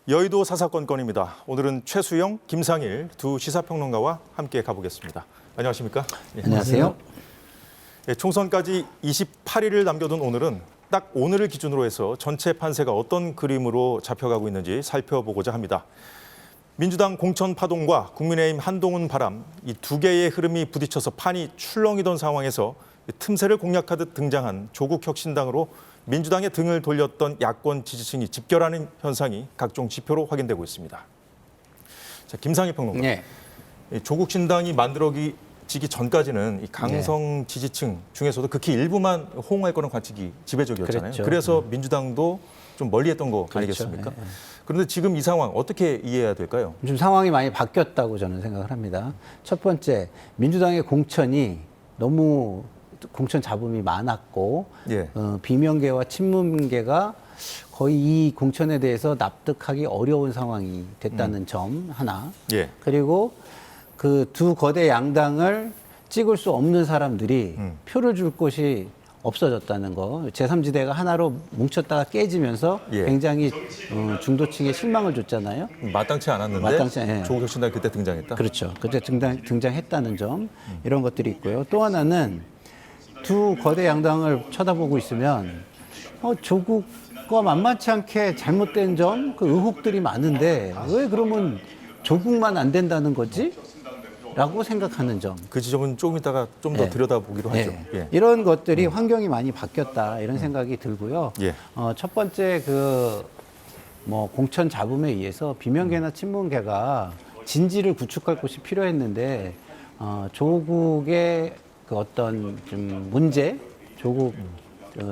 여의도 사사건건입니다. 오늘은 최수영, 김상일 두 시사평론가와 함께 가보겠습니다. 안녕하십니까? 안녕하세요. 총선까지 28일을 남겨둔 오늘은 딱 오늘을 기준으로 해서 전체 판세가 어떤 그림으로 잡혀가고 있는지 살펴보고자 합니다. 민주당 공천 파동과 국민의힘 한동훈 바람, 이 두 개의 흐름이 부딪혀서 판이 출렁이던 상황에서 틈새를 공략하듯 등장한 조국혁신당으로 민주당의 등을 돌렸던 야권 지지층이 집결하는 현상이 각종 지표로 확인되고 있습니다. 자, 김상일 평론가. 네. 조국신당이 만들어지기 전까지는 이 강성 지지층 중에서도 극히 일부만 호응할 거는 관측이 지배적이었잖아요. 그랬죠. 그래서 민주당도 좀 멀리했던 거 그렇죠. 아니겠습니까? 그런데 지금 이 상황 어떻게 이해해야 될까요? 좀 상황이 많이 바뀌었다고 저는 생각을 합니다. 첫 번째, 민주당의 공천이 너무 공천 잡음이 많았고 비명계와 친문계가 거의 이 공천에 대해서 납득하기 어려운 상황이 됐다는 점 하나. 그리고 그 두 거대 양당을 찍을 수 없는 사람들이 표를 줄 곳이 없어졌다는 거. 제3지대가 하나로 뭉쳤다가 깨지면서 굉장히 중도층에 실망을 줬잖아요. 마땅치 않았는데 예. 조국혁신당이 그때 등장했다? 그렇죠. 그때 등장했다는 점. 이런 것들이 있고요. 또 하나는 두 거대 양당을 쳐다보고 있으면 조국과 만만치 않게 잘못된 점, 그 의혹들이 많은데 왜 그러면 조국만 안 된다는 거지? 라고 생각하는 점. 그 지점은 조금 이따가 좀 더 들여다보기로 하죠. 이런 것들이 환경이 많이 바뀌었다 이런 생각이 들고요. 첫 번째 공천 잡음에 의해서 비명계나 친문계가 진지를 구축할 곳이 필요했는데 조국의 그 어떤 좀 문제, 조국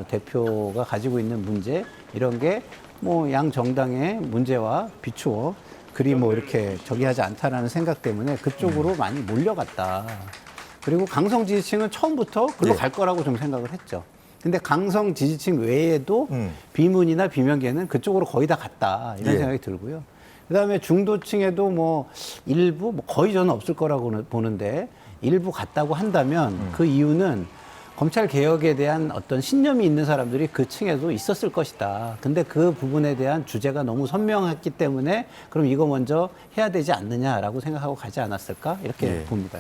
대표가 가지고 있는 문제 이런 게 양 정당의 문제와 비추어 그리 이렇게 저기하지 않다라는 생각 때문에 그쪽으로 많이 몰려갔다. 그리고 강성 지지층은 처음부터 그로 갈 거라고 좀 생각을 했죠. 근데 강성 지지층 외에도 비문이나 비명계는 그쪽으로 거의 다 갔다 이런 생각이 들고요. 그다음에 중도층에도 일부 거의 저는 없을 거라고 보는데 일부 갔다고 한다면 그 이유는 검찰 개혁에 대한 어떤 신념이 있는 사람들이 그 층에도 있었을 것이다. 근데 그 부분에 대한 주제가 너무 선명했기 때문에 그럼 이거 먼저 해야 되지 않느냐라고 생각하고 가지 않았을까? 이렇게 봅니다.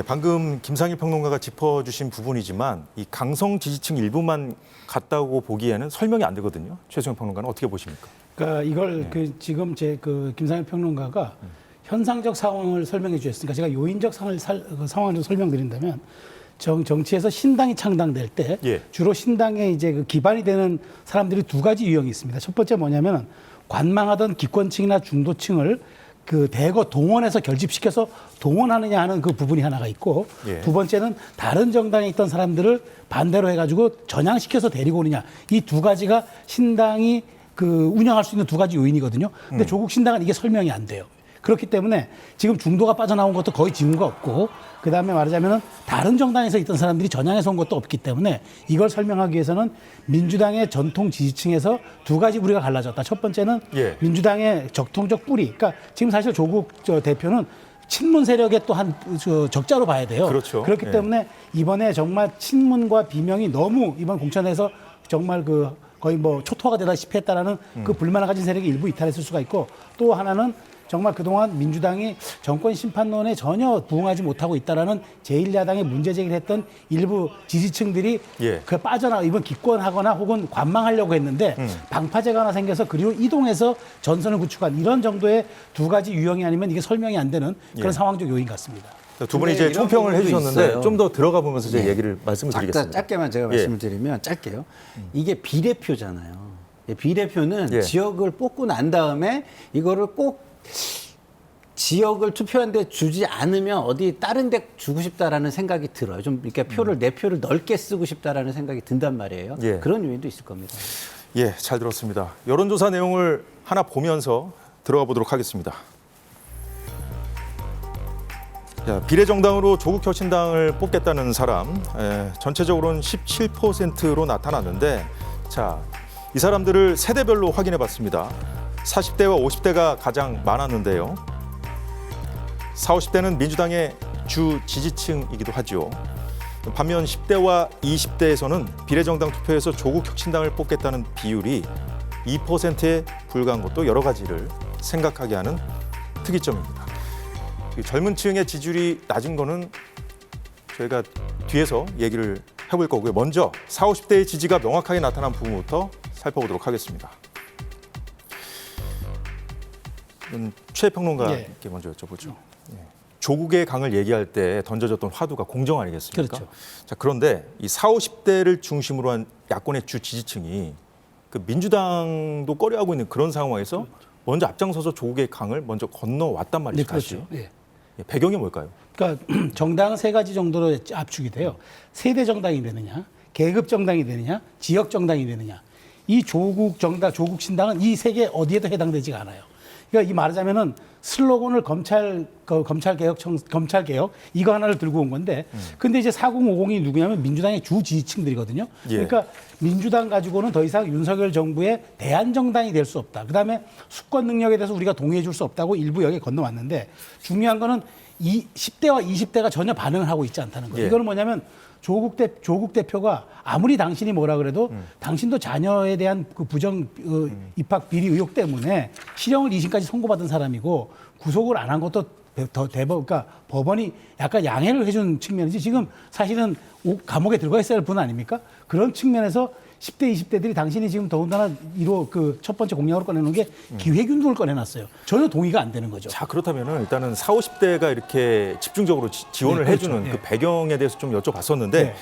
방금 김상일 평론가가 짚어주신 부분이지만 이 강성 지지층 일부만 갔다고 보기에는 설명이 안 되거든요. 최수영 평론가는 어떻게 보십니까? 그러니까 이걸 지금 김상일 평론가가 현상적 상황을 설명해 주셨으니까 제가 요인적 상황을 좀 설명드린다면 정치에서 신당이 창당될 때 주로 신당에 이제 그 기반이 되는 사람들이 두 가지 유형이 있습니다. 첫 번째 뭐냐면 관망하던 기권층이나 중도층을 그 대거 동원해서 결집시켜서 동원하느냐 하는 그 부분이 하나가 있고 두 번째는 다른 정당에 있던 사람들을 반대로 해가지고 전향시켜서 데리고 오느냐 이 두 가지가 신당이 운영할 수 있는 두 가지 요인이거든요. 근데 조국 신당은 이게 설명이 안 돼요. 그렇기 때문에 지금 중도가 빠져나온 것도 거의 징후가 없고 그다음에 말하자면은 다른 정당에서 있던 사람들이 전향해서 온 것도 없기 때문에 이걸 설명하기 위해서는 민주당의 전통 지지층에서 두 가지 우리가 갈라졌다. 첫 번째는 민주당의 적통적 뿌리. 그러니까 지금 사실 조국 대표는 친문 세력의 또 한 적자로 봐야 돼요. 그렇죠. 그렇기 때문에 이번에 정말 친문과 비명이 너무 이번 공천에서 정말 거의 초토화가 되다시피 했다라는 그 불만을 가진 세력이 일부 이탈했을 수가 있고 또 하나는 정말 그동안 민주당이 정권 심판론에 전혀 부응하지 못하고 있다라는 제1야당의 문제 제기를 했던 일부 지지층들이 이번 기권하거나 혹은 관망하려고 했는데 방파제가 하나 생겨서 그리고 이동해서 전선을 구축한 이런 정도의 두 가지 유형이 아니면 이게 설명이 안 되는 그런 상황적 요인 같습니다. 두 분이 이제 총평을 해주셨는데 좀 더 들어가 보면서 제 얘기를 말씀을 드리겠습니다. 짧게만 제가 말씀을 드리면 짧게요. 이게 비례표잖아요. 비례표는 지역을 뽑고 난 다음에 이거를 꼭 지역을 투표한데 주지 않으면 어디 다른 데 주고 싶다라는 생각이 들어요. 좀 이렇게 내 표를 넓게 쓰고 싶다라는 생각이 든단 말이에요. 그런 요인도 있을 겁니다. 잘 들었습니다. 여론조사 내용을 하나 보면서 들어가 보도록 하겠습니다. 비례정당으로 조국혁신당을 뽑겠다는 사람 전체적으로는 17%로 나타났는데 이 사람들을 세대별로 확인해 봤습니다. 40대와 50대가 가장 많았는데요. 40, 50대는 민주당의 주 지지층이기도 하죠. 반면 10대와 20대에서는 비례정당 투표에서 조국혁신당을 뽑겠다는 비율이 2%에 불과한 것도 여러 가지를 생각하게 하는 특이점입니다. 이 젊은 층의 지지율이 낮은 거는 저희가 뒤에서 얘기를 해볼 거고요. 먼저 40, 50대의 지지가 명확하게 나타난 부분부터 살펴보도록 하겠습니다. 최 평론가께 먼저 여쭤보죠. 조국의 강을 얘기할 때 던져졌던 화두가 공정 아니겠습니까? 그렇죠. 자, 그런데 이 40, 50대를 중심으로 한 야권의 주 지지층이 그 민주당도 꺼려하고 있는 그런 상황에서 먼저 앞장서서 조국의 강을 먼저 건너왔단 말이죠. 네, 그렇죠. 다시. 예. 배경이 뭘까요? 그러니까 정당은 세 가지 정도로 압축이 돼요. 세대 정당이 되느냐, 계급 정당이 되느냐, 지역 정당이 되느냐. 이 조국 정당, 조국 신당은 이 세 개 어디에도 해당되지가 않아요. 그러니까 이 말하자면은 슬로건을 검찰 개혁 이거 하나를 들고 온 건데, 근데 이제 4050이 누구냐면 민주당의 주 지지층들이거든요. 예. 그러니까 민주당 가지고는 더 이상 윤석열 정부의 대안 정당이 될 수 없다. 그다음에 수권 능력에 대해서 우리가 동의해 줄 수 없다고 일부 여기에 건너왔는데, 중요한 거는 이 10대와 20대가 전혀 반응을 하고 있지 않다는 거예요. 예. 이거는 뭐냐면 조국 대표가 아무리 당신이 뭐라 그래도 당신도 자녀에 대한 그 부정 입학 비리 의혹 때문에 실형을 2심까지 선고받은 사람이고, 구속을 안 한 것도 더 그러니까 법원이 약간 양해를 해준 측면이지, 지금 사실은 감옥에 들어가 있어야 할 분 아닙니까? 그런 측면에서 10대, 20대들이 당신이 지금 더군다나 그 첫 번째 공약으로 꺼내놓은 게 기회균등을 꺼내놨어요. 전혀 동의가 안 되는 거죠. 자, 그렇다면은 일단은 40, 50대가 이렇게 집중적으로 지원을 네, 그렇죠. 해주는 네. 그 배경에 대해서 좀 여쭤봤었는데 네.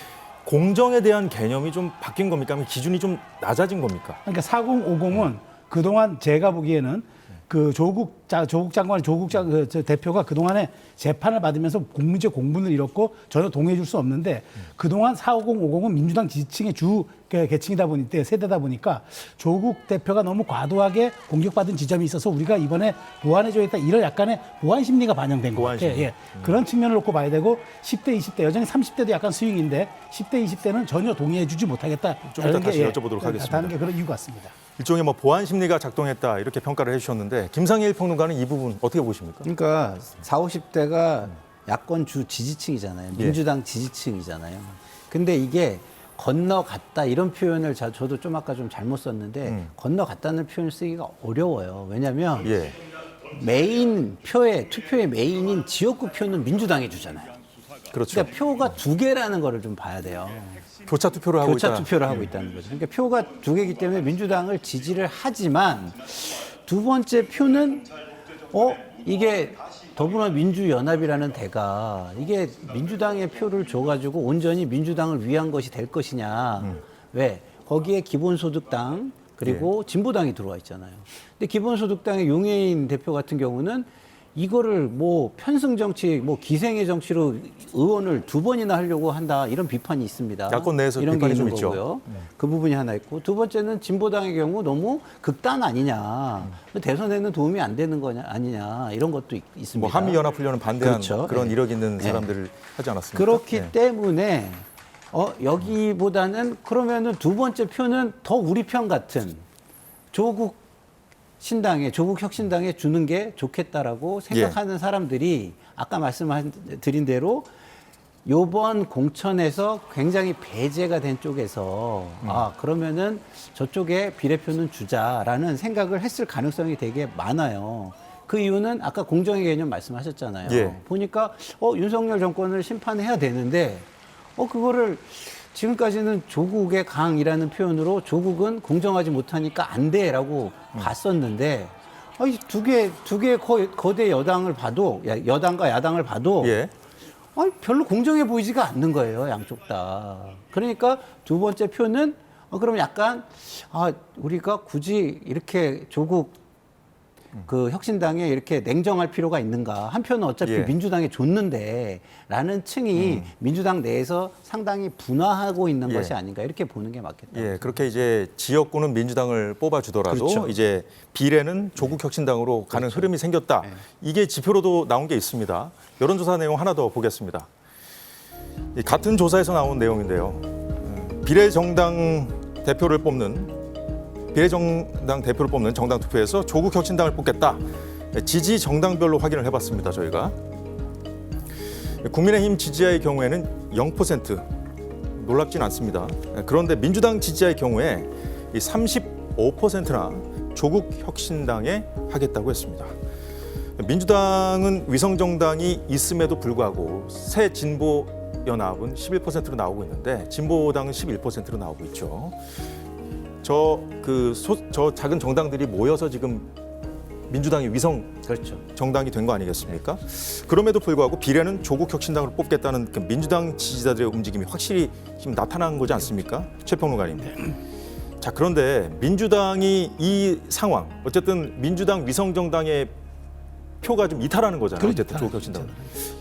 공정에 대한 개념이 좀 바뀐 겁니까? 아니면 기준이 좀 낮아진 겁니까? 그러니까 4050은 그동안 제가 보기에는 그 조국 대표가 그동안에 재판을 받으면서 국민적 공분을 잃었고 전혀 동의해 줄 수 없는데, 그동안 450, 50은 민주당 지지층의 주 계층이다 보니까, 세대다 보니까 조국 대표가 너무 과도하게 공격받은 지점이 있어서 우리가 이번에 보완해줘야겠다, 이런 약간의 보완 심리가 반영된 것 보완 같아요. 심리. 예. 그런 측면을 놓고 봐야 되고, 10대, 20대, 여전히 30대도 약간 스윙인데 10대, 20대는 전혀 동의해 주지 못하겠다. 좀 이따 다시 여쭤보도록 하겠습니다. 다는 게 그런 이유 같습니다. 일종의 뭐 보안 심리가 작동했다 이렇게 평가를 해주셨는데 김상일 평론가는 이 부분 어떻게 보십니까? 그러니까 40, 50대가 야권 주 지지층이잖아요. 예. 민주당 지지층이잖아요. 근데 이게 건너갔다 이런 표현을 저도 좀 아까 좀 잘못 썼는데 건너갔다는 표현을 쓰기가 어려워요. 왜냐하면 예. 메인 투표의 메인인 지역구 표는 민주당이 주잖아요. 그렇죠. 그러니까 표가 두 개라는 거를 좀 봐야 돼요. 교차 투표를 하고 교차 있다. 투표를 하고 있다는 거죠. 그러니까 표가 두 개이기 때문에 민주당을 지지를 하지만, 두 번째 표는 이게 더불어민주연합이라는 대가 이게 민주당의 표를 줘가지고 온전히 민주당을 위한 것이 될 것이냐. 왜? 거기에 기본소득당 그리고 진보당이 들어와 있잖아요. 근데 기본소득당의 용해인 대표 같은 경우는 이거를 뭐 편승 정치, 뭐 기생의 정치로 의원을 두 번이나 하려고 한다, 이런 비판이 있습니다. 야권 내에서 이런 게 비판이 좀 있는 있죠. 거고요. 그 부분이 하나 있고, 두 번째는 진보당의 경우 너무 극단 아니냐, 대선에는 도움이 안 되는 거냐 아니냐, 이런 것도 있습니다. 뭐 한미 연합훈련은 반대한 그렇죠. 그런 네. 이력 있는 네. 사람들을 하지 않았습니까? 그렇기 네. 때문에 여기보다는 그러면은 두 번째 표는 더 우리 편 같은 조국 혁신당에 주는 게 좋겠다라고 생각하는 사람들이 아까 말씀드린 대로 요번 공천에서 굉장히 배제가 된 쪽에서 그러면은 저쪽에 비례표는 주자라는 생각을 했을 가능성이 되게 많아요. 그 이유는 아까 공정의 개념 말씀하셨잖아요. 예. 보니까 윤석열 정권을 심판해야 되는데 그거를 지금까지는 조국의 강이라는 표현으로 조국은 공정하지 못하니까 안 돼라고 봤었는데, 이 두 개 거대 여당을 봐도, 여당과 야당을 봐도 예. 별로 공정해 보이지가 않는 거예요, 양쪽 다. 그러니까 두 번째 표는 그럼 약간 우리가 굳이 이렇게 조국 그 혁신당에 이렇게 냉정할 필요가 있는가? 한 표는 어차피 예. 민주당에 줬는데라는 층이 민주당 내에서 상당히 분화하고 있는 예. 것이 아닌가, 이렇게 보는 게 맞겠다. 예, 그렇게 이제 지역구는 민주당을 뽑아주더라도 그렇죠. 이제 비례는 조국 혁신당으로 가는 흐름이 생겼다. 이게 지표로도 나온 게 있습니다. 여론조사 내용 하나 더 보겠습니다. 같은 조사에서 나온 내용인데요. 비례정당 대표를 뽑는 정당 투표에서 조국 혁신당을 뽑겠다. 지지 정당별로 확인을 해봤습니다. 저희가 국민의힘 지지자의 경우에는 0%, 놀랍진 않습니다. 그런데 민주당 지지자의 경우에 이 30, 5%나 조국 혁신당에 하겠다고 했습니다. 민주당은 위성정당이 있음에도 불구하고 새 진보 연합은 11%로 나오고 있는데 진보당은 11%로 나오고 있죠. 저 작은 정당들이 모여서 지금 민주당이 위성 그렇죠. 정당이 된 거 아니겠습니까? 그럼에도 불구하고 비례는 조국 혁신당을 뽑겠다는 그 민주당 지지자들의 움직임이 확실히 지금 나타난 거지 않습니까? 최 평론가님. 자, 그런데 민주당이 이 상황, 어쨌든 민주당 위성정당의 표가 좀 이탈하는 거잖아요. 어쨌든 조국 혁신당.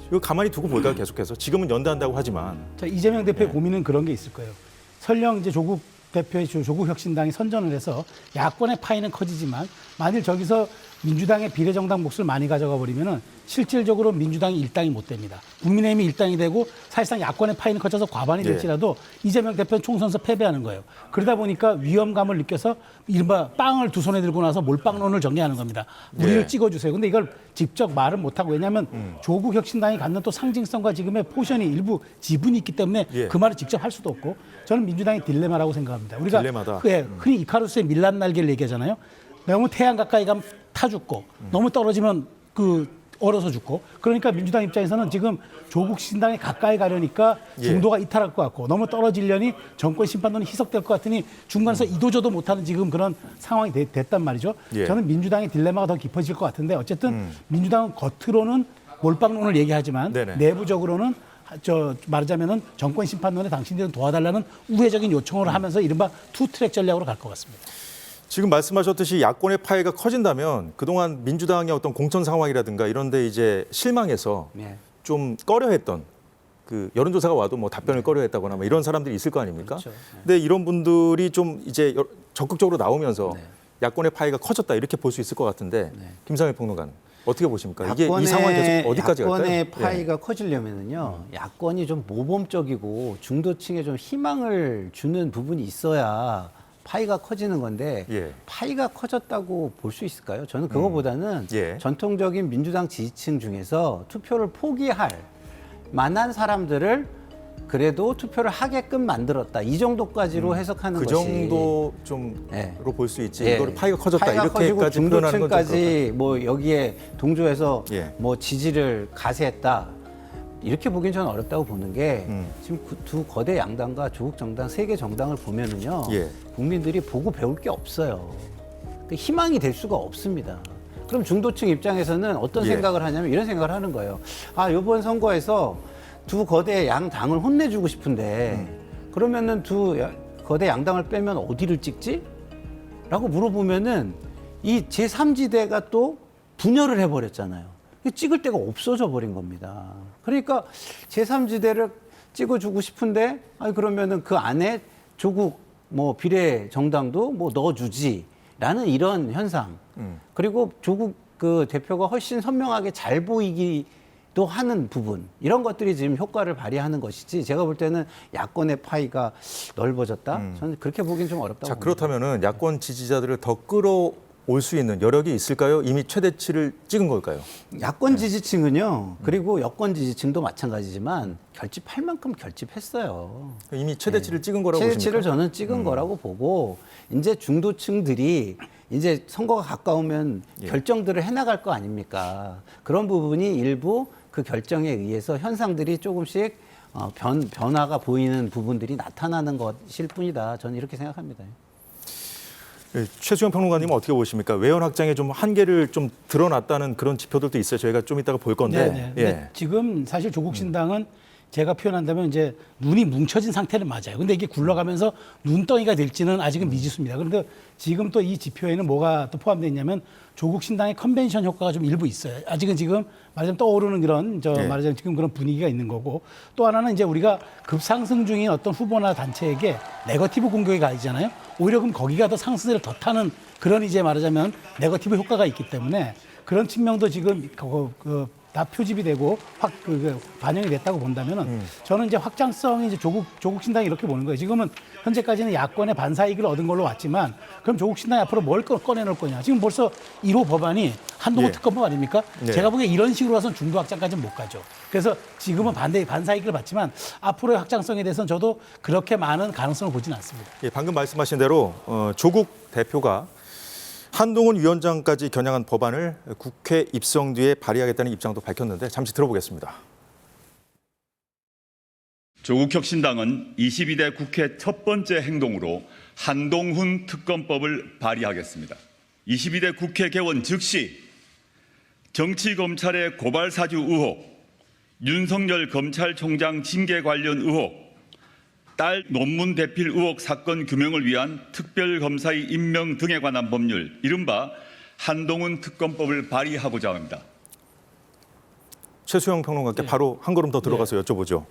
이거 가만히 두고 볼까요? 계속해서. 지금은 연대한다고 하지만. 자, 이재명 대표의 고민은 그런 게 있을 거예요. 설령 이제 조국 대표의 조국 혁신당이 선전을 해서 야권의 파이는 커지지만 만일 저기서 민주당의 비례정당 몫을 많이 가져가 버리면은 실질적으로 민주당이 일당이 못 됩니다. 국민의힘이 일당이 되고 사실상 야권의 파이는 커져서 과반이 될지라도 이재명 대표는 총선에서 패배하는 거예요. 그러다 보니까 위험감을 느껴서 이른바 빵을 두 손에 들고 나서 몰빵론을 정리하는 겁니다. 우리를 찍어주세요. 근데 이걸 직접 말은 못하고 왜냐하면 조국 혁신당이 갖는 또 상징성과 지금의 포션이 일부 지분이 있기 때문에 그 말을 직접 할 수도 없고 저는 민주당의 딜레마라고 생각합니다. 우리가 딜레마다. 흔히 이카루스의 밀란 날개를 얘기하잖아요. 너무 태양 가까이 가면 타 죽고 너무 떨어지면 얼어서 죽고 그러니까 민주당 입장에서는 지금 조국 신당에 가까이 가려니까 중도가 이탈할 것 같고 너무 떨어지려니 정권 심판론이 희석될 것 같으니 중간에서 이도저도 못하는 지금 그런 상황이 됐단 말이죠. 저는 민주당의 딜레마가 더 깊어질 것 같은데 어쨌든 민주당은 겉으로는 몰빵론을 얘기하지만 내부적으로는 말하자면은 정권 심판론에 당신들은 도와달라는 우회적인 요청을 하면서 이른바 투트랙 전략으로 갈 것 같습니다. 지금 말씀하셨듯이 야권의 파이가 커진다면 그동안 민주당의 어떤 공천 상황이라든가 이런 데 이제 실망해서 좀 꺼려했던 그 여론조사가 와도 뭐 답변을 꺼려했다거나 뭐 이런 사람들이 있을 거 아닙니까? 그렇죠. 근데 이런 분들이 좀 이제 적극적으로 나오면서 야권의 파이가 커졌다 이렇게 볼 수 있을 것 같은데 김상일 평론가는 어떻게 보십니까? 이게 이 상황이 계속 어디까지 갈까요? 야권의 파이가 커지려면은요. 야권이 좀 모범적이고 중도층에 좀 희망을 주는 부분이 있어야 파이가 커지는 건데 파이가 커졌다고 볼 수 있을까요? 저는 그거보다는 전통적인 민주당 지지층 중에서 투표를 포기할 만한 사람들을 그래도 투표를 하게끔 만들었다. 이 정도까지로 해석하는 그 것이. 정도 좀으로 볼 수 있지. 이거를 파이가 커졌다 파이가 이렇게까지 커지고 표현하는 건 중도층까지 뭐 여기에 동조해서 뭐 지지를 가세했다. 이렇게 보기엔 저는 어렵다고 보는 게 지금 두 거대 양당과 조국 정당 세 개 정당을 보면은요 국민들이 보고 배울 게 없어요. 그러니까 희망이 될 수가 없습니다. 그럼 중도층 입장에서는 어떤 생각을 하냐면 이런 생각을 하는 거예요. 아 이번 선거에서 두 거대 양당을 혼내주고 싶은데 그러면은 두 거대 양당을 빼면 어디를 찍지? 라고 물어보면은 이 제3지대가 또 분열을 해버렸잖아요. 찍을 데가 없어져 버린 겁니다. 그러니까 제3지대를 찍어주고 싶은데, 아니 그러면은 그 안에 조국 뭐 비례 정당도 뭐 넣어주지라는 이런 현상. 그리고 조국 그 대표가 훨씬 선명하게 잘 보이기도 하는 부분. 이런 것들이 지금 효과를 발휘하는 것이지. 제가 볼 때는 야권의 파이가 넓어졌다. 저는 그렇게 보기엔 좀 어렵다고 자, 봅니다. 그렇다면은 야권 지지자들을 더 끌어올 수 있는 여력이 있을까요? 이미 최대치를 찍은 걸까요? 야권 지지층은요. 그리고 여권 지지층도 마찬가지지만 결집할 만큼 결집했어요. 이미 최대치를 찍은 거라고 보십니까? 최대치를 저는 찍은 거라고 보고 이제 중도층들이 이제 선거가 가까우면 결정들을 해나갈 거 아닙니까? 그런 부분이 일부 그 결정에 의해서 현상들이 조금씩 변화가 보이는 부분들이 나타나는 것일 뿐이다. 저는 이렇게 생각합니다. 최수영 평론가님은 어떻게 보십니까? 외연 확장에 좀 한계를 좀 드러났다는 그런 지표들도 있어요. 저희가 좀 이따가 볼 건데. 근데 지금 사실 조국 신당은 제가 표현한다면 이제 눈이 뭉쳐진 상태는 맞아요. 근데 이게 굴러가면서 눈덩이가 될지는 아직은 미지수입니다. 그런데 지금 또 이 지표에는 뭐가 또 포함되어 있냐면 조국 신당의 컨벤션 효과가 좀 일부 있어요. 아직은 지금 말하자면 떠오르는 그런 말하자면 지금 그런 분위기가 있는 거고 또 하나는 이제 우리가 급상승 중인 어떤 후보나 단체에게 네거티브 공격이 가해지잖아요. 오히려 그럼 거기가 더 상승세를 더 타는 그런 이제 말하자면 네거티브 효과가 있기 때문에 그런 측면도 지금 다 표집이 되고 반영이 됐다고 본다면은 저는 이제 확장성이 이제 조국 신당이 이렇게 보는 거예요. 지금은 현재까지는 야권의 반사 이익을 얻은 걸로 왔지만 그럼 조국 신당이 앞으로 뭘 꺼내놓을 거냐. 지금 벌써 1호 법안이 한동훈 예. 특검법 아닙니까? 네. 제가 보기에 이런 식으로 와서는 중도 확장까지는 못 가죠. 그래서 지금은 반사 이익을 받지만 앞으로의 확장성에 대해서는 저도 그렇게 많은 가능성을 보지는 않습니다. 예, 방금 말씀하신 대로 조국 대표가 한동훈 위원장까지 겨냥한 법안을 국회 입성 뒤에 발의하겠다는 입장도 밝혔는데 잠시 들어보겠습니다. 조국혁신당은 22대 국회 첫 번째 행동으로 한동훈 특검법을 발의하겠습니다. 22대 국회 개원 즉시 정치검찰의 고발사주 의혹, 윤석열 검찰총장 징계 관련 의혹, 딸 논문 대필 의혹 사건 규명을 위한 특별검사의 임명 등에 관한 법률, 이른바 한동훈 특검법을 발의하고자 합니다. 최수영 평론가께 바로 한 걸음 더 들어가서 여쭤보죠.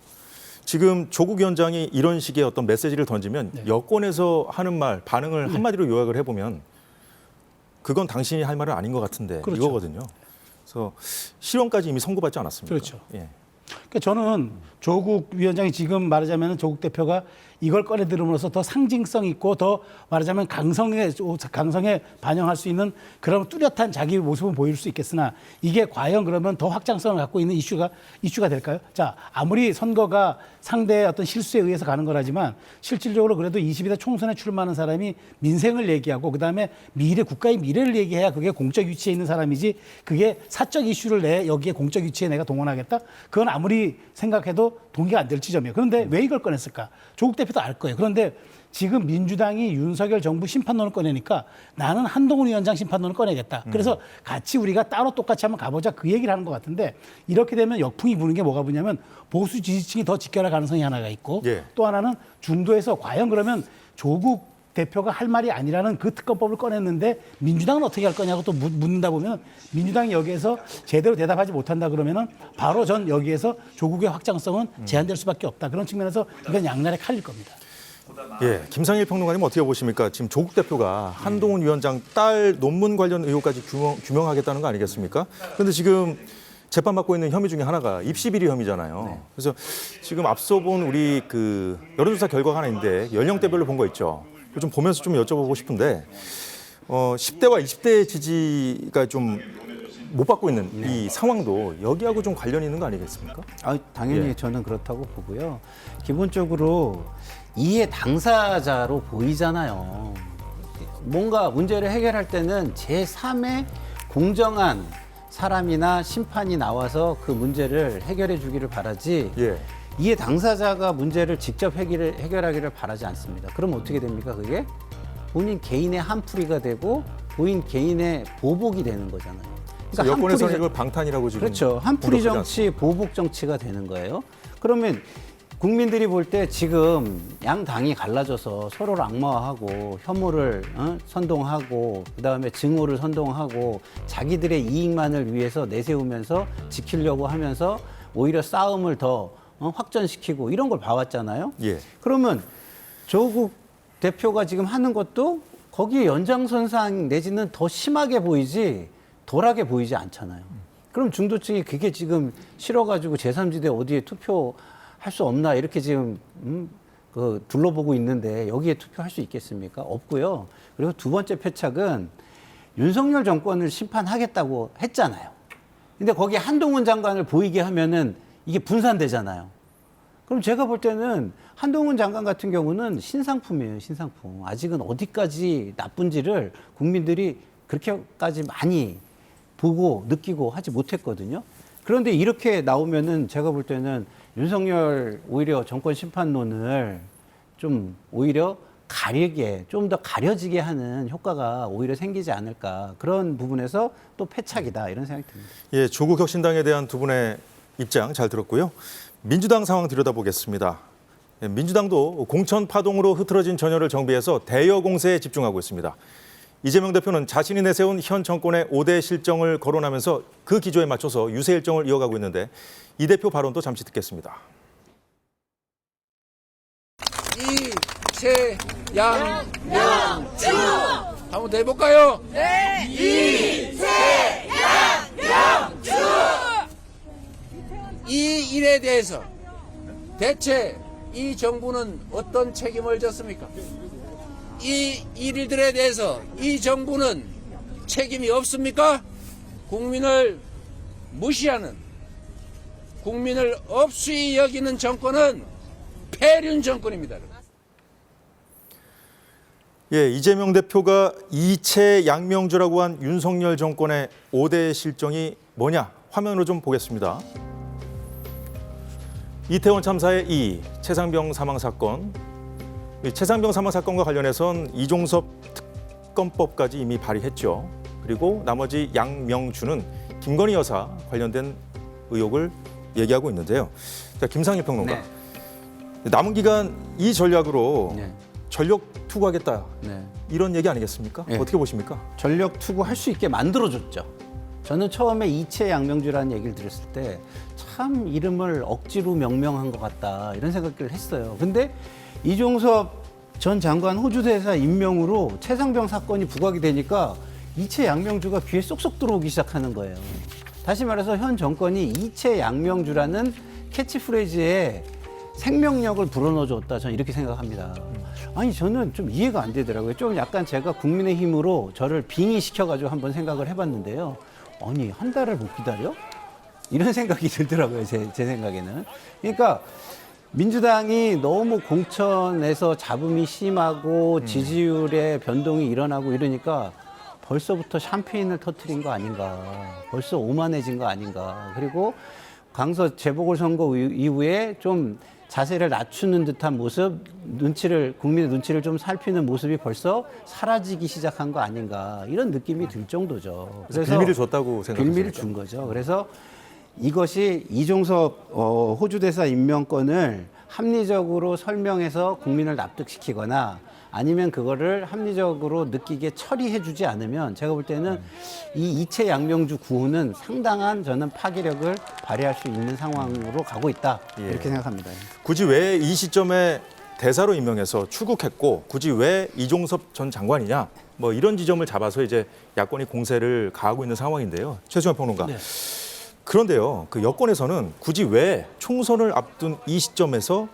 지금 조국 위원장이 이런 식의 어떤 메시지를 던지면 여권에서 하는 말, 반응을 한마디로 요약을 해보면 그건 당신이 할 말은 아닌 것 같은데 그렇죠. 이거거든요. 그래서 실형까지 이미 선고받지 않았습니까? 그렇죠. 예. 그러니까 저는 조국 위원장이 지금 말하자면 조국 대표가 이걸 꺼내 들음으로써 더 상징성 있고 더 말하자면 강성에 반영할 수 있는 그런 뚜렷한 자기 모습을 보일 수 있겠으나 이게 과연 그러면 더 확장성을 갖고 있는 이슈가 될까요? 자, 아무리 선거가 상대의 어떤 실수에 의해서 가는 거라지만 실질적으로 그래도 22대 총선에 출마하는 사람이 민생을 얘기하고 그다음에 국가의 미래를 얘기해야 그게 공적 위치에 있는 사람이지 그게 사적 이슈를 여기에 공적 위치에 내가 동원하겠다? 그건 아무리 생각해도 동의가 안 될 지점이에요. 그런데 왜 이걸 꺼냈을까? 조국 대표도 알 거예요. 그런데 지금 민주당이 윤석열 정부 심판론을 꺼내니까 나는 한동훈 위원장 심판론을 꺼내겠다. 그래서 같이 우리가 따로 똑같이 한번 가보자 그 얘기를 하는 것 같은데 이렇게 되면 역풍이 부는 게 뭐가 부냐면 보수 지지층이 더 직결할 가능성이 하나가 있고 예. 또 하나는 중도에서 과연 그러면 조국 대표가 할 말이 아니라는 그 특검법을 꺼냈는데 민주당은 어떻게 할 거냐고 또 묻는다 보면 민주당이 여기에서 제대로 대답하지 못한다 그러면은 바로 전 여기에서 조국의 확장성은 제한될 수밖에 없다. 그런 측면에서 이건 양날의 칼일 겁니다. 예, 김상일 평론가님 어떻게 보십니까? 지금 조국 대표가 한동훈 위원장 딸 논문 관련 의혹까지 규명하겠다는 거 아니겠습니까? 그런데 지금 재판받고 있는 혐의 중에 하나가 입시 비리 혐의잖아요. 그래서 지금 앞서 본 우리 그 여론조사 결과가 하나 있는데 연령대별로 본 거 있죠. 좀 보면서 좀 여쭤보고 싶은데 10대와 20대 지지가 좀 못 받고 있는 이 상황도 여기하고 좀 관련이 있는 거 아니겠습니까? 당연히 예. 저는 그렇다고 보고요. 기본적으로 이해 당사자로 보이잖아요. 뭔가 문제를 해결할 때는 제3의 공정한 사람이나 심판이 나와서 그 문제를 해결해 주기를 바라지 예. 이해 당사자가 문제를 직접 해결하기를 바라지 않습니다. 그럼 어떻게 됩니까? 그게 본인 개인의 한풀이가 되고 본인 개인의 보복이 되는 거잖아요. 그러니까 여권에서는 이걸 방탄이라고 지금 그렇죠. 한풀이 공격하지 정치, 보복 정치가 되는 거예요. 그러면 국민들이 볼 때 지금 양 당이 갈라져서 서로를 악마화하고 혐오를 선동하고 그다음에 증오를 선동하고 자기들의 이익만을 위해서 내세우면서 지키려고 하면서 오히려 싸움을 더 확전시키고 이런 걸 봐왔잖아요. 예. 그러면 조국 대표가 지금 하는 것도 거기에 연장선상 내지는 더 심하게 보이지 덜하게 보이지 않잖아요. 그럼 중도층이 그게 지금 싫어가지고 제3지대 어디에 투표할 수 없나 이렇게 지금 둘러보고 있는데 여기에 투표할 수 있겠습니까? 없고요. 그리고 두 번째 표착은 윤석열 정권을 심판하겠다고 했잖아요. 근데 거기에 한동훈 장관을 보이게 하면은 이게 분산되잖아요. 그럼 제가 볼 때는 한동훈 장관 같은 경우는 신상품이에요, 신상품. 아직은 어디까지 나쁜지를 국민들이 그렇게까지 많이 보고 느끼고 하지 못했거든요. 그런데 이렇게 나오면은 제가 볼 때는 윤석열 오히려 정권 심판론을 좀 오히려 가리게, 좀 더 가려지게 하는 효과가 오히려 생기지 않을까. 그런 부분에서 또 패착이다 이런 생각이 듭니다. 예, 조국 혁신당에 대한 두 분의 입장 잘 들었고요. 민주당 상황 들여다보겠습니다. 예, 민주당도 공천 파동으로 흐트러진 전열을 정비해서 대여 공세에 집중하고 있습니다. 이재명 대표는 자신이 내세운 현 정권의 5대 실정을 거론하면서 그 기조에 맞춰서 유세 일정을 이어가고 있는데 이 대표 발언도 잠시 듣겠습니다. 이채양영주 한번 더 해볼까요? 네. 이채양영주 이 일에 대해서 대체 이 정부는 어떤 책임을 졌습니까? 이 일들에 대해서 이 정부는 책임이 없습니까? 국민을 무시하는, 국민을 없이 여기는 정권은 폐륜 정권입니다. 예, 이재명 대표가 이채 양명주라고 한 윤석열 정권의 5대 실정이 뭐냐? 화면으로 좀 보겠습니다. 이태원 참사의 최상병 사망 사건. 이 최상병 사망 사건과 관련해선 이종섭 특검법까지 이미 발의했죠. 그리고 나머지 양명주는 김건희 여사 관련된 의혹을 얘기하고 있는데요. 자, 김상일 평론가. 네. 남은 기간 이 전략으로 네. 전력 투구하겠다. 네. 이런 얘기 아니겠습니까? 네. 어떻게 보십니까? 전력 투구할 수 있게 만들어줬죠. 저는 처음에 이채 양명주라는 얘기를 들었을 때 참 이름을 억지로 명명한 것 같다 이런 생각을 했어요. 근데 이종섭 전 장관 호주 대사 임명으로 최상병 사건이 부각이 되니까 이채 양명주가 귀에 쏙쏙 들어오기 시작하는 거예요. 다시 말해서 현 정권이 이채 양명주라는 캐치프레이즈에 생명력을 불어넣어줬다. 저는 이렇게 생각합니다. 아니 저는 좀 이해가 안 되더라고요. 좀 약간 제가 국민의힘으로 저를 빙의시켜가지고 한번 생각을 해봤는데요. 아니 한 달을 못 기다려? 이런 생각이 들더라고요. 제 생각에는. 그러니까 민주당이 너무 공천에서 잡음이 심하고 지지율의 변동이 일어나고 이러니까 벌써부터 샴페인을 터뜨린 거 아닌가. 벌써 오만해진 거 아닌가. 그리고 강서 재보궐선거 이후에 좀 자세를 낮추는 듯한 모습, 국민의 눈치를 좀 살피는 모습이 벌써 사라지기 시작한 거 아닌가. 이런 느낌이 들 정도죠. 그래서 빌미를 줬다고 생각하십니까? 빌미를 준 거죠. 그래서 이것이 이종섭 호주 대사 임명권을 합리적으로 설명해서 국민을 납득시키거나 아니면 그거를 합리적으로 느끼게 처리해주지 않으면 제가 볼 때는 이 이채 양명주 구호는 상당한 저는 파괴력을 발휘할 수 있는 상황으로 가고 있다 이렇게 생각합니다. 굳이 왜 이 시점에 대사로 임명해서 출국했고 굳이 왜 이종섭 전 장관이냐 뭐 이런 지점을 잡아서 이제 야권이 공세를 가하고 있는 상황인데요. 최수영 평론가. 네. 그런데요, 그 여권에서는 굳이 왜 총선을 앞둔 이 시점에서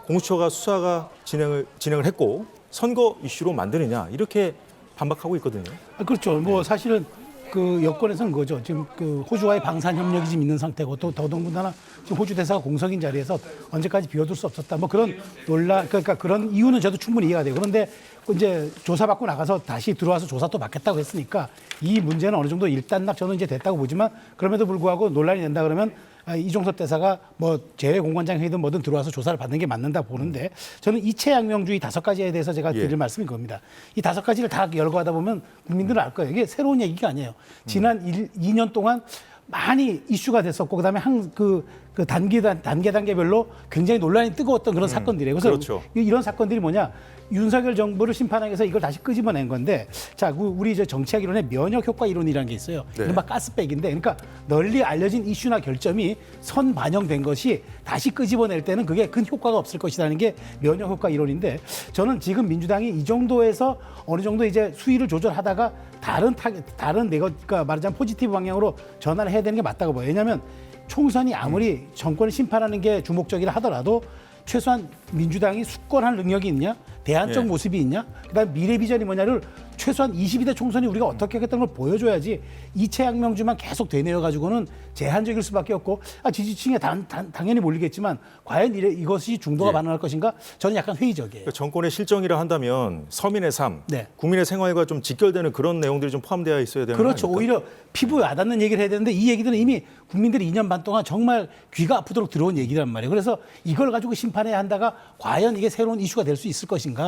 공수처가 수사가 진행을 했고 선거 이슈로 만드느냐 이렇게 반박하고 있거든요. 그렇죠. 뭐 사실은 그 여권에서는 그거죠. 지금 그 호주와의 방산 협력이 지금 있는 상태고 또 더더군다나 지금 호주 대사가 공석인 자리에서 언제까지 비워둘 수 없었다. 뭐 그런 논란, 그러니까 그런 이유는 저도 충분히 이해가 돼요. 그런데 이제 조사받고 나가서 다시 들어와서 조사 또 받겠다고 했으니까 이 문제는 어느 정도 일단락 저는 이제 됐다고 보지만 그럼에도 불구하고 논란이 된다 그러면 이종섭 대사가 뭐 재외공관장 회의든 뭐든 들어와서 조사를 받는 게 맞는다 보는데 저는 이채 양명주의 5가지에 대해서 제가 드릴 말씀이 그겁니다. 이 5가지를 다 열거하다 보면 국민들은 알 거예요. 이게 새로운 얘기가 아니에요. 지난 2년 동안 많이 이슈가 됐었고 그다음에 그 단계별로 굉장히 논란이 뜨거웠던 그런 사건들이에요. 그래서 그렇죠. 이런 사건들이 뭐냐? 윤석열 정부를 심판하기 위해서 이걸 다시 끄집어낸 건데, 자, 우리 이제 정치학 이론에 면역 효과 이론이라는 게 있어요. 네. 이른바 가스백인데, 그러니까 널리 알려진 이슈나 결점이 선 반영된 것이 다시 끄집어낼 때는 그게 큰 효과가 없을 것이라는 게 면역 효과 이론인데, 저는 지금 민주당이 이 정도에서 어느 정도 이제 수위를 조절하다가 다른 그러니까 말하자면 포지티브 방향으로 전환을 해야 되는 게 맞다고 봐요. 왜냐하면 총선이 아무리 정권을 심판하는 게 주목적이라 하더라도 최소한 민주당이 숙권할 능력이 있냐? 대안적 예. 모습이 있냐? 그다음 미래 비전이 뭐냐를 최소한 22대 총선이 우리가 어떻게 하겠다는 걸 보여줘야지 이채 양명주만 계속 되뇌어 가지고는 제한적일 수밖에 없고 지지층에 당연히 몰리겠지만 과연 이것이 중도가 예. 반응할 것인가? 저는 약간 회의적이에요. 그러니까 정권의 실정이라 한다면 서민의 삶, 네. 국민의 생활과 좀 직결되는 그런 내용들이 좀 포함되어 있어야 되는 그렇죠. 거 아닙니까? 오히려 피부에 와닿는 얘기를 해야 되는데 이 얘기들은 이미 국민들이 2년 반 동안 정말 귀가 아프도록 들어온 얘기란 말이에요. 그래서 이걸 가지고 심판해야 한다가 과연 이게 새로운 이슈가 될 수 있을 것인가.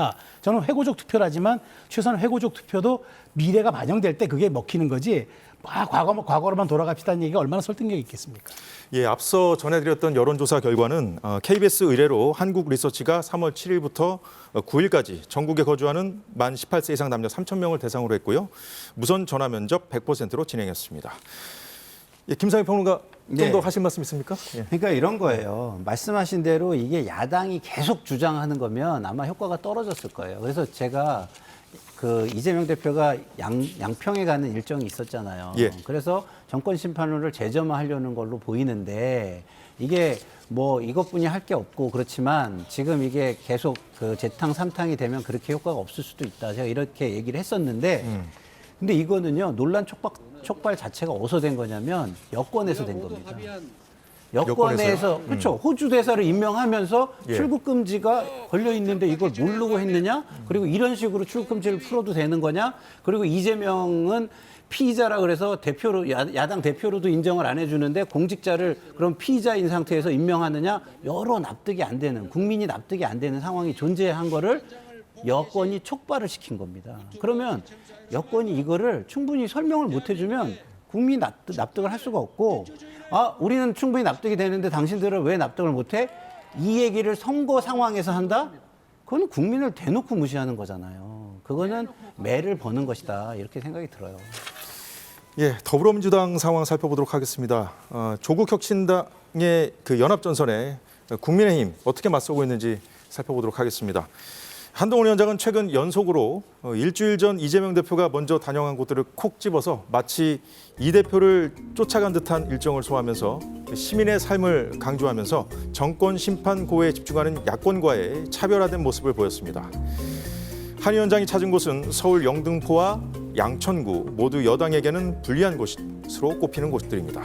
저는 회고적 투표라지만 최소한 회고적 투표도 미래가 반영될 때 그게 먹히는 거지. 과거로만 돌아갑시다는 얘기가 얼마나 설득력이 있겠습니까? 예, 앞서 전해드렸던 여론조사 결과는 KBS 의뢰로 한국리서치가 3월 7일부터 9일까지 전국에 거주하는 만 18세 이상 남녀 3,000명을 대상으로 했고요. 무선 전화 면접 100%로 진행했습니다. 예, 김상희 평론가 좀 더 네. 하실 말씀 있습니까? 예. 그러니까 이런 거예요. 말씀하신 대로 이게 야당이 계속 주장하는 거면 아마 효과가 떨어졌을 거예요. 그래서 제가 그 이재명 대표가 양평에 가는 일정이 있었잖아요. 예. 그래서 정권 심판론을 재점화하려는 걸로 보이는데 이게 뭐 이것뿐이 할 게 없고 그렇지만 지금 이게 계속 그 재탕 삼탕이 되면 그렇게 효과가 없을 수도 있다. 제가 이렇게 얘기를 했었는데 근데 이거는요 논란 촉발 자체가 어디서 된 거냐면 여권에서 된 겁니다. 여권에서 그렇죠. 호주 대사를 임명하면서 출국 금지가 걸려 있는데 이걸 모르고 했느냐? 그리고 이런 식으로 출국 금지를 풀어도 되는 거냐? 그리고 이재명은 피의자라 그래서 대표로 야당 대표로도 인정을 안 해주는데 공직자를 그럼 피의자인 상태에서 임명하느냐? 여러 납득이 안 되는 국민이 납득이 안 되는 상황이 존재한 거를 여권이 촉발을 시킨 겁니다. 그러면 여권이 이거를 충분히 설명을 못 해주면 국민이 납득을 할 수가 없고 아 우리는 충분히 납득이 되는데 당신들은 왜 납득을 못해? 이 얘기를 선거 상황에서 한다? 그건 국민을 대놓고 무시하는 거잖아요. 그거는 매를 버는 것이다 이렇게 생각이 들어요. 예, 더불어민주당 상황 살펴보도록 하겠습니다. 조국 혁신당의 그 연합전선에 국민의힘 어떻게 맞서고 있는지 살펴보도록 하겠습니다. 한동훈 위원장은 최근 연속으로 일주일 전 이재명 대표가 먼저 단영한 곳들을 콕 집어서 마치 이 대표를 쫓아간 듯한 일정을 소화하면서 시민의 삶을 강조하면서 정권 심판 고에 집중하는 야권과의 차별화된 모습을 보였습니다. 한 위원장이 찾은 곳은 서울 영등포와 양천구 모두 여당에게는 불리한 곳으로 꼽히는 곳들입니다.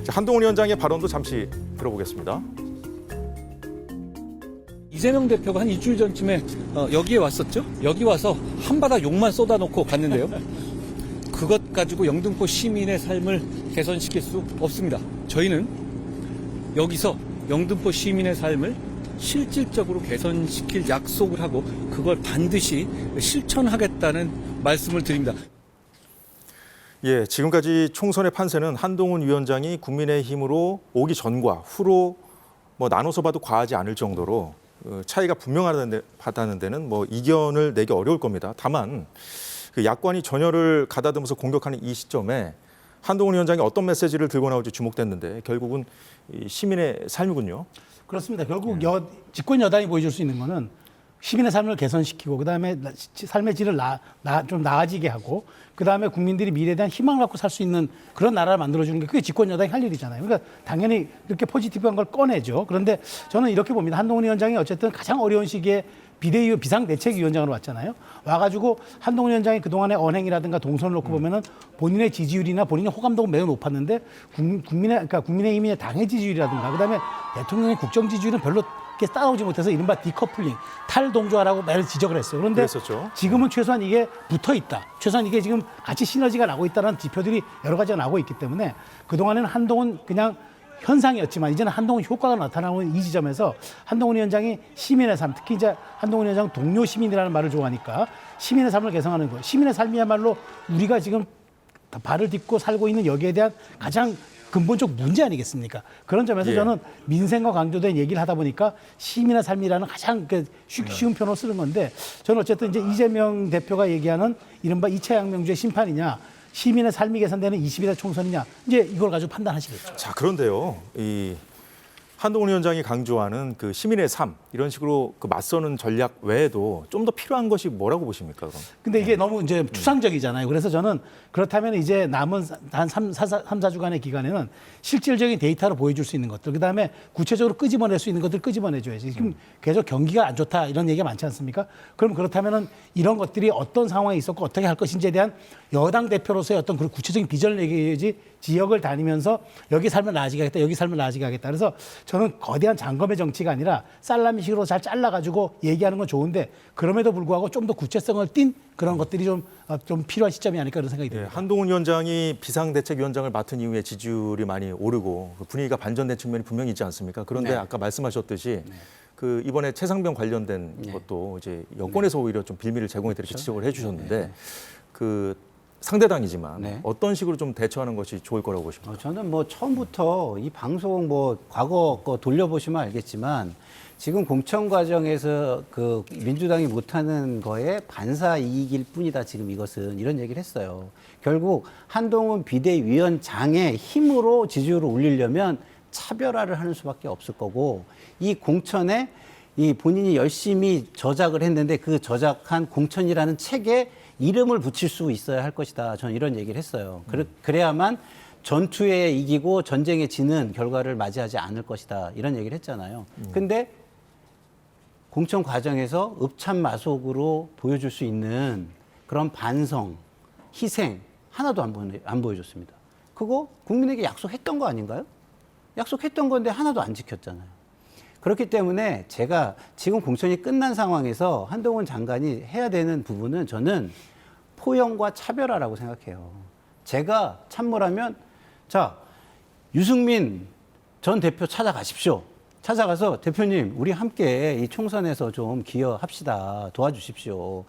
한동훈 위원장의 발언도 잠시 들어보겠습니다. 이재명 대표가 한 일주일 전쯤에 여기에 왔었죠. 여기 와서 한바다 욕만 쏟아놓고 갔는데요. 그것 가지고 영등포 시민의 삶을 개선시킬 수 없습니다. 저희는 여기서 영등포 시민의 삶을 실질적으로 개선시킬 약속을 하고 그걸 반드시 실천하겠다는 말씀을 드립니다. 예, 지금까지 총선의 판세는 한동훈 위원장이 국민의힘으로 오기 전과 후로 나눠서 봐도 과하지 않을 정도로 차이가 분명하다는 데는 이견을 내기 어려울 겁니다. 다만 그 야권이 전열을 가다듬어서 공격하는 이 시점에 한동훈 위원장이 어떤 메시지를 들고 나올지 주목됐는데 결국은 시민의 삶이군요. 그렇습니다. 결국 집권 여당이 보여줄 수 있는 거는 시민의 삶을 개선시키고 그다음에 삶의 질을 좀 나아지게 하고 그다음에 국민들이 미래에 대한 희망을 갖고 살 수 있는 그런 나라를 만들어주는 게 그게 집권 여당이 할 일이잖아요. 그러니까 당연히 이렇게 포지티브한 걸 꺼내죠. 그런데 저는 이렇게 봅니다. 한동훈 위원장이 어쨌든 가장 어려운 시기에 비상대책위원장으로 왔잖아요. 와가지고 한동훈 위원장이 그동안의 언행이라든가 동선을 놓고 보면은 본인의 지지율이나 본인의 호감도가 매우 높았는데 국민의힘의 당의 지지율이라든가 그다음에 대통령의 국정 지지율은 별로 이렇게 따라오지 못해서 이른바 디커플링, 탈동조화라고 매를 지적을 했어요. 그런데 그랬었죠. 지금은 최소한 이게 붙어 있다. 최소한 이게 지금 같이 시너지가 나고 있다는 지표들이 여러 가지가 나오고 있기 때문에 그동안에는 한동훈 그냥 현상이었지만 이제는 한동훈 효과가 나타나고 있는 이 지점에서 한동훈 위원장이 시민의 삶, 특히 이제 한동훈 위원장 동료 시민이라는 말을 좋아하니까 시민의 삶을 개선하는 거예요. 시민의 삶이야말로 우리가 지금 발을 딛고 살고 있는 여기에 대한 가장 근본적 문제 아니겠습니까? 그런 점에서 저는 민생과 강조된 얘기를 하다 보니까 시민의 삶이라는 가장 쉬운 표현으로 쓰는 건데 저는 어쨌든 이제 이재명 대표가 얘기하는 이른바 2차 양명주의 심판이냐 시민의 삶이 개선되는 22대 총선이냐 이제 이걸 가지고 판단하시겠죠. 자, 그런데요. 이 한동훈 위원장이 강조하는 그 시민의 삶 이런 식으로 그 맞서는 전략 외에도 좀 더 필요한 것이 뭐라고 보십니까? 그럼? 근데 이게 너무 이제 추상적이잖아요. 그래서 저는 그렇다면 이제 남은 한 3, 4주간의 기간에는 실질적인 데이터로 보여줄 수 있는 것들, 그다음에 구체적으로 끄집어낼 수 있는 것들 끄집어내줘야지. 지금 계속 경기가 안 좋다 이런 얘기가 많지 않습니까? 그럼 그렇다면은 이런 것들이 어떤 상황에 있었고 어떻게 할 것인지에 대한 여당 대표로서의 어떤 그런 구체적인 비전을 얘기해야지 지역을 다니면서 여기 살면 나아지게 하겠다, 여기 살면 나아지게 하겠다. 그래서 저는 거대한 장검의 정치가 아니라 살라미식으로 잘 잘라가지고 얘기하는 건 좋은데 그럼에도 불구하고 좀 더 구체성을 띈 그런 것들이 좀 필요한 시점이 아닐까 그런 생각이 듭니다. 한동훈 위원장이 비상대책위원장을 맡은 이후에 지지율이 많이 오르고 분위기가 반전된 측면이 분명히 있지 않습니까? 그런데 아까 말씀하셨듯이 그 이번에 최상병 관련된 것도 이제 여권에서 오히려 좀 빌미를 제공했다 이렇게 지적을 해주셨는데 그 상대당이지만 어떤 식으로 좀 대처하는 것이 좋을 거라고 보십니까? 저는 처음부터 이 방송 과거 거 돌려보시면 알겠지만 지금 공천 과정에서 그 민주당이 못하는 거에 반사 이익일 뿐이다. 지금 이것은 이런 얘기를 했어요. 결국 한동훈 비대위원장의 힘으로 지지율을 올리려면 차별화를 하는 수밖에 없을 거고 이 공천에 이 본인이 열심히 저작을 했는데 그 저작한 공천이라는 책에 이름을 붙일 수 있어야 할 것이다. 저는 이런 얘기를 했어요. 그래야만 전투에 이기고 전쟁에 지는 결과를 맞이하지 않을 것이다. 이런 얘기를 했잖아요. 근데 공천 과정에서 읍참마속으로 보여줄 수 있는 그런 반성, 희생 하나도 안 보여줬습니다. 그거 국민에게 약속했던 거 아닌가요? 약속했던 건데 하나도 안 지켰잖아요. 그렇기 때문에 제가 지금 공천이 끝난 상황에서 한동훈 장관이 해야 되는 부분은 저는 포용과 차별화라고 생각해요. 제가 참모라면 자, 유승민 전 대표 찾아가십시오. 찾아가서 대표님 우리 함께 이 총선에서 좀 기여합시다. 도와주십시오.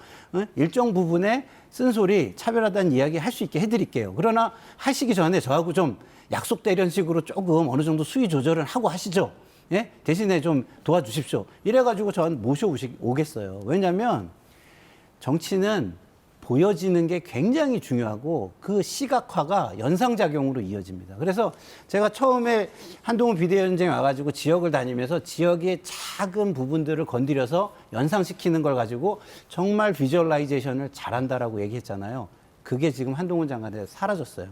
일정 부분에 쓴소리 차별하다는 이야기 할 수 있게 해드릴게요. 그러나 하시기 전에 저하고 좀 약속되는 식으로 조금 어느 정도 수위 조절을 하고 하시죠. 예? 대신에 좀 도와주십시오. 이래가지고 전 모셔오겠어요. 왜냐하면 정치는 보여지는 게 굉장히 중요하고 그 시각화가 연상작용으로 이어집니다. 그래서 제가 처음에 한동훈 비대위원장이 와가지고 지역을 다니면서 지역의 작은 부분들을 건드려서 연상시키는 걸 가지고 정말 비주얼라이제이션을 잘한다라고 얘기했잖아요. 그게 지금 한동훈 장관한테 사라졌어요.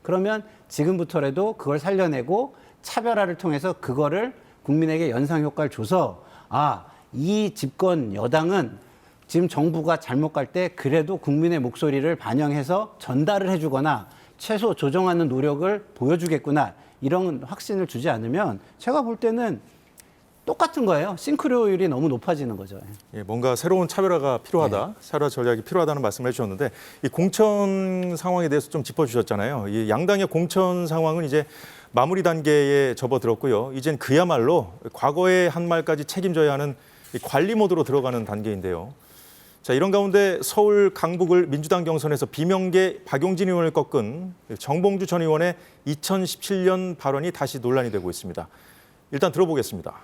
그러면 지금부터라도 그걸 살려내고 차별화를 통해서 그거를 국민에게 연상효과를 줘서 이 집권 여당은 지금 정부가 잘못 갈 때 그래도 국민의 목소리를 반영해서 전달을 해주거나 최소 조정하는 노력을 보여주겠구나 이런 확신을 주지 않으면 제가 볼 때는 똑같은 거예요. 싱크로율이 너무 높아지는 거죠. 예, 뭔가 새로운 차별화가 필요하다, 차별화 전략이 필요하다는 말씀을 해주셨는데 이 공천 상황에 대해서 좀 짚어주셨잖아요. 이 양당의 공천 상황은 이제 마무리 단계에 접어들었고요. 이젠 그야말로 과거의 한 말까지 책임져야 하는 이 관리 모드로 들어가는 단계인데요. 자, 이런 가운데 서울 강북을 민주당 경선에서 비명계 박용진 의원을 꺾은 정봉주 전 의원의 2017년 발언이 다시 논란이 되고 있습니다. 일단 들어보겠습니다.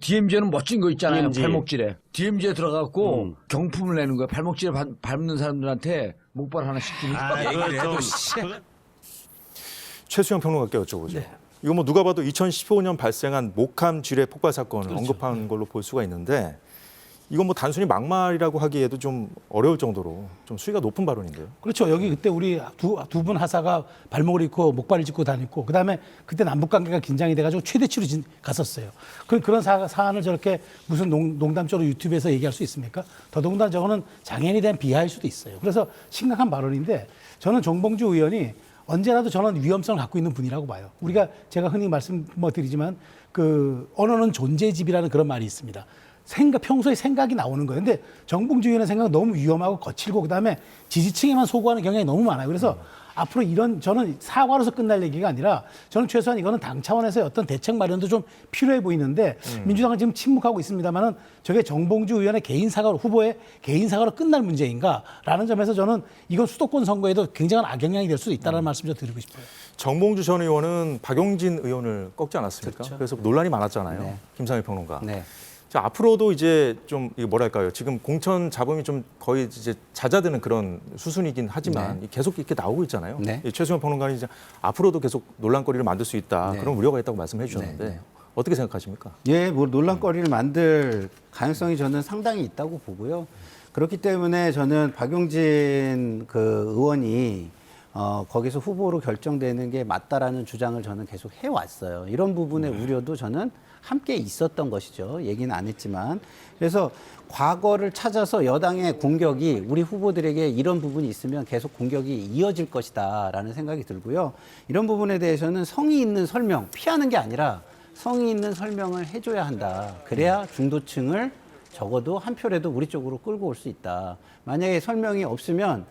DMZ는 멋진 거 있잖아요. DMZ. 발목질에. DMZ에 들어가고 경품을 내는 거야. 발목질에 밟는 사람들한테 목발 하나씩 주니까. 최수영 평론가께 여쭤보죠. 네. 이거 뭐 누가 봐도 2015년 발생한 목함 지뢰 폭발 사건을 언급한 걸로 볼 수가 있는데 이건 뭐 단순히 막말이라고 하기에도 좀 어려울 정도로 좀 수위가 높은 발언인데요. 그렇죠. 여기 그때 우리 두 분 하사가 발목을 입고 목발을 짚고 다녔고 그다음에 그때 남북 관계가 긴장이 돼가지고 최대치로 갔었어요. 그런 사안을 저렇게 무슨 농담적으로 유튜브에서 얘기할 수 있습니까? 더더군다나 저거는 장애인에 대한 비하일 수도 있어요. 그래서 심각한 발언인데 저는 정봉주 의원이 언제라도 저는 위험성을 갖고 있는 분이라고 봐요. 제가 흔히 말씀드리지만 그 언어는 존재집이라는 그런 말이 있습니다. 평소에 생각이 나오는 거예요. 근데 정봉주 의원의 생각은 너무 위험하고 거칠고 그다음에 지지층에만 소구하는 경향이 너무 많아요. 그래서 앞으로 저는 사과로서 끝날 얘기가 아니라 저는 최소한 이거는 당 차원에서의 어떤 대책 마련도 좀 필요해 보이는데 민주당은 지금 침묵하고 있습니다만은 저게 정봉주 의원의 후보의 개인 사과로 끝날 문제인가라는 점에서 저는 이건 수도권 선거에도 굉장한 악영향이 될 수도 있다는 말씀 좀 드리고 싶어요. 정봉주 전 의원은 박용진 의원을 꺾지 않았습니까? 그렇죠. 그래서 논란이 많았잖아요. 네. 김상일 평론가. 네. 자, 앞으로도 이제 좀 뭐랄까요? 지금 공천 잡음이 좀 거의 이제 잦아드는 그런 수순이긴 하지만 계속 이렇게 나오고 있잖아요. 네. 최수영 평론가는 이제 앞으로도 계속 논란거리를 만들 수 있다 그런 우려가 있다고 말씀해 주셨는데 어떻게 생각하십니까? 예, 뭐 논란거리를 만들 가능성이 저는 상당히 있다고 보고요. 그렇기 때문에 저는 박용진 의원이 거기서 후보로 결정되는 게 맞다라는 주장을 저는 계속 해왔어요. 이런 부분의 우려도 저는 함께 있었던 것이죠. 얘기는 안 했지만. 그래서 과거를 찾아서 여당의 공격이 우리 후보들에게 이런 부분이 있으면 계속 공격이 이어질 것이다라는 생각이 들고요. 이런 부분에 대해서는 성의 있는 설명, 피하는 게 아니라 성의 있는 설명을 해줘야 한다. 그래야 중도층을 적어도 한 표라도 우리 쪽으로 끌고 올 수 있다. 만약에 설명이 없으면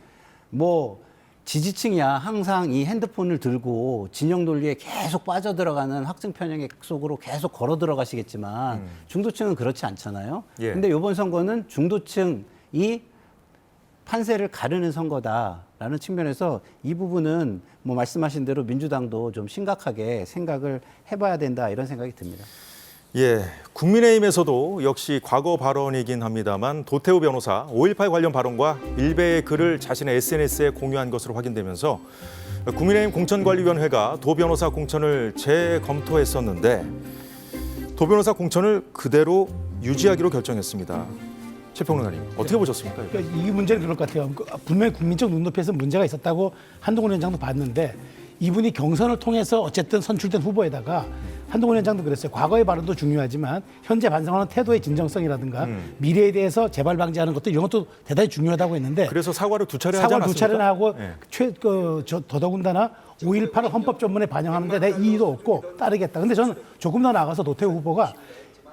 지지층이야 항상 이 핸드폰을 들고 진영 논리에 계속 빠져들어가는 확증 편향의 속으로 계속 걸어 들어가시겠지만 중도층은 그렇지 않잖아요. 근데 이번 선거는 중도층이 판세를 가르는 선거다라는 측면에서 이 부분은 말씀하신 대로 민주당도 좀 심각하게 생각을 해봐야 된다 이런 생각이 듭니다. 예, 국민의힘에서도 역시 과거 발언이긴 합니다만 도태우 변호사 5.18 관련 발언과 일베의 글을 자신의 SNS에 공유한 것으로 확인되면서 국민의힘 공천관리위원회가 도 변호사 공천을 재검토했었는데 도 변호사 공천을 그대로 유지하기로 결정했습니다. 최 평론가님 어떻게 보셨습니까? 이거? 그러니까 이 문제는 그럴 것 같아요. 분명히 국민적 눈높이에서 문제가 있었다고 한동훈 위원장도 봤는데 이분이 경선을 통해서 어쨌든 선출된 후보에다가 한동훈 위원장도 그랬어요. 과거의 발언도 중요하지만 현재 반성하는 태도의 진정성이라든가 미래에 대해서 재발 방지하는 것도 이런 것도 대단히 중요하다고 했는데 그래서 사과를 두 차례 하지 사과를 않았습니까? 두 차례나 하고 네. 더더군다나 5.18 헌법전문에 반영하는데 내 이의도 없고 따르겠다. 근데 저는 조금 더 나아가서 노태우 후보가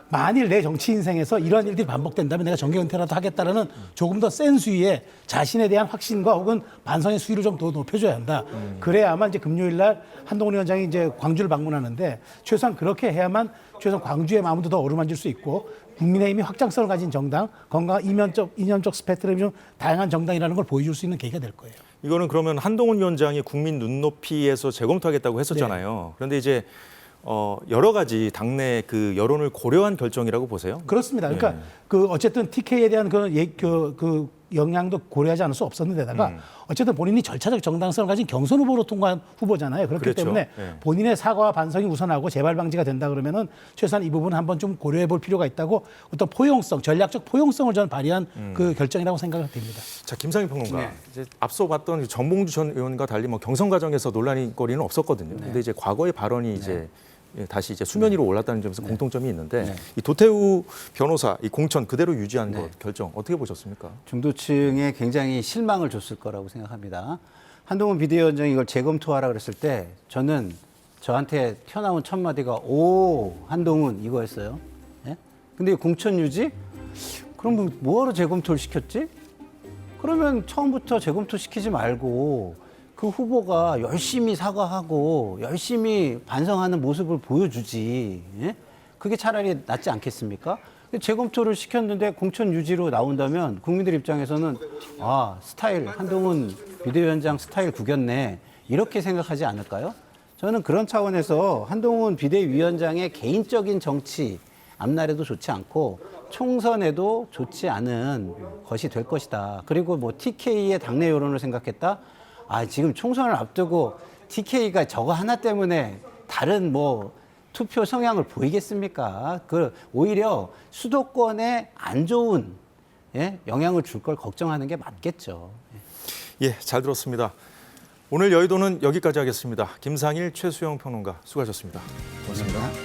만일 내 정치 인생에서 이러한 일들이 반복된다면 내가 정계 은퇴라도 하겠다라는 조금 더 센 수위의 자신에 대한 확신과 혹은 반성의 수위를 좀 더 높여줘야 한다. 그래야만 이제 금요일 날 한동훈 위원장이 이제 광주를 방문하는데 최소한 그렇게 해야만 최소한 광주의 마음도 더 어루만질 수 있고 국민의힘이 확장성을 가진 정당, 건강 이념적 스펙트럼이 좀 다양한 정당이라는 걸 보여줄 수 있는 계기가 될 거예요. 이거는 그러면 한동훈 위원장이 국민 눈높이에서 재검토하겠다고 했었잖아요. 그런데 이제 여러 가지 당내 그 여론을 고려한 결정이라고 보세요? 그렇습니다. 그러니까 그 어쨌든 TK에 대한 그 영향도 고려하지 않을 수 없었는데다가 어쨌든 본인이 절차적 정당성을 가진 경선 후보로 통과한 후보잖아요. 그렇기 그렇죠. 때문에 본인의 사과와 반성이 우선하고 재발 방지가 된다 그러면은 최소한 이 부분은 한번 좀 고려해 볼 필요가 있다고 어떤 포용성, 전략적 포용성을 저는 발휘한 그 결정이라고 생각이 됩니다. 자, 김상희 평론가. 네. 이제 앞서 봤던 그 정봉주 전 의원과 달리 뭐 경선 과정에서 논란거리는 없었거든요. 근데 이제 과거의 발언이 이제 다시 이제 수면 위로 올랐다는 점에서 공통점이 있는데 이 도태우 변호사 이 공천 그대로 유지한 것 결정 어떻게 보셨습니까? 중도층에 굉장히 실망을 줬을 거라고 생각합니다. 한동훈 비대위원장이 이걸 재검토하라 그랬을 때 저는 저한테 튀어나온 첫 마디가 오 한동훈 이거였어요. 예? 근데 공천 유지? 그럼 뭐하러 재검토를 시켰지? 그러면 처음부터 재검토 시키지 말고 그 후보가 열심히 사과하고 열심히 반성하는 모습을 보여주지. 예? 그게 차라리 낫지 않겠습니까? 재검토를 시켰는데 공천 유지로 나온다면 국민들 입장에서는 아 스타일 한동훈 비대위원장 스타일 구겼네 이렇게 생각하지 않을까요? 저는 그런 차원에서 한동훈 비대위원장의 개인적인 정치 앞날에도 좋지 않고 총선에도 좋지 않은 것이 될 것이다. 그리고 뭐 TK의 당내 여론을 생각했다. 아, 지금 총선을 앞두고 TK가 저거 하나 때문에 다른 뭐 투표 성향을 보이겠습니까? 오히려 수도권에 안 좋은 영향을 줄 걸 걱정하는 게 맞겠죠. 예, 잘 들었습니다. 오늘 여의도는 여기까지 하겠습니다. 김상일, 최수영 평론가 수고하셨습니다. 고맙습니다.